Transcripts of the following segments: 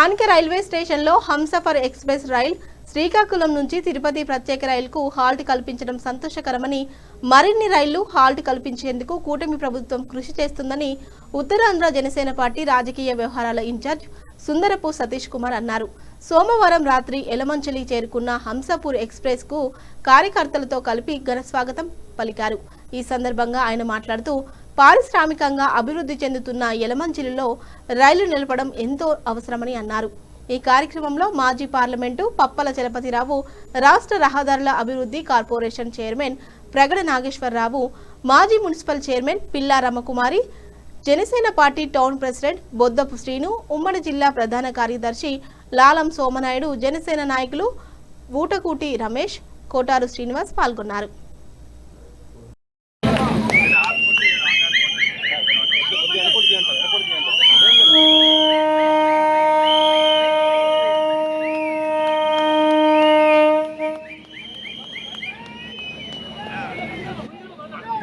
స్థానిక రైల్వే స్టేషన్లో Humsafar express rail Srikakulam నుంచి తిరుపతి ప్రత్యేక రైలుకు హాల్ట్ కల్పించడం సంతోషకరమని, మరిన్ని రైళ్లు హాల్ట్ కల్పించేందుకు కూటమి ప్రభుత్వం కృషి చేస్తుందని ఉత్తరాంధ్ర జనసేన పార్టీ రాజకీయ వ్యవహారాల ఇన్ఛార్జ్ సుందరపు సతీష్ కుమార్ అన్నారు. సోమవారం రాత్రి ఎలమంచిలి చేరుకున్న హంసపూర్ ఎక్స్ప్రెస్ కు కార్యకర్తలతో కలిపి ఘన స్వాగతం పలికారు. ఈ సందర్భంగా ఆయన మాట్లాడుతూ, పారిశ్రామికంగా అభివృద్ధి చెందుతున్న ఎలమంచిలిలో రైలు నిలపడం ఎంతో అవసరమని అన్నారు. ఈ కార్యక్రమంలో మాజీ పార్లమెంటు పప్పల చలపతిరావు, రాష్ట్ర రహదారుల అభివృద్ధి కార్పొరేషన్ చైర్మన్ ప్రగడ నాగేశ్వరరావు, మాజీ మున్సిపల్ చైర్మన్ పిల్లా Ramakumari, Janasena party town president Boddapu Srinu, ఉమ్మడి జిల్లా ప్రధాన కార్యదర్శి లాలం సోమనాయుడు, జనసేన నాయకులు ఊటకూటి రమేష్, కోటారు శ్రీనివాస్ పాల్గొన్నారు.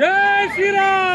జై శ్రీరామ్.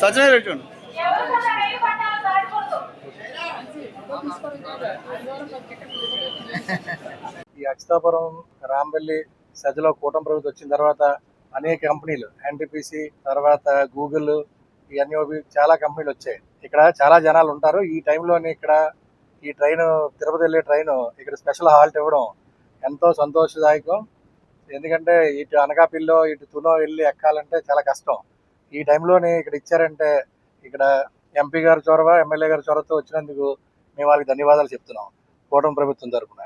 సజ్జన రెడ్డి ఈ అచ్యుతాపురం రాంబెల్లి సజ్జలో కూటమి ప్రభుత్వం వచ్చిన తర్వాత అనేక కంపెనీలు ఎన్టీపీసీ తర్వాత గూగుల్ ఇవన్నీ చాలా కంపెనీలు వచ్చాయి. ఇక్కడ చాలా జనాలు ఉంటారు. ఈ టైంలోని ఇక్కడ ఈ ట్రైన్ తిరుపతి వెళ్ళే ట్రైన్ ఇక్కడ స్పెషల్ హాల్ట్ ఇవ్వడం ఎంతో సంతోషదాయకం. ఎందుకంటే ఇటు అనకాపల్లిలో ఇటు తునో వెళ్ళి ఎక్కాలంటే చాలా కష్టం. ఈ టైంలోని ఇక్కడ ఇచ్చారంటే ఇక్కడ ఎంపీ గారి చొరవ, ఎమ్మెల్యే గారి చొరవతో వచ్చినందుకు మేము వాళ్ళకి ధన్యవాదాలు చెప్తున్నాం కూటమి ప్రభుత్వం తరఫున.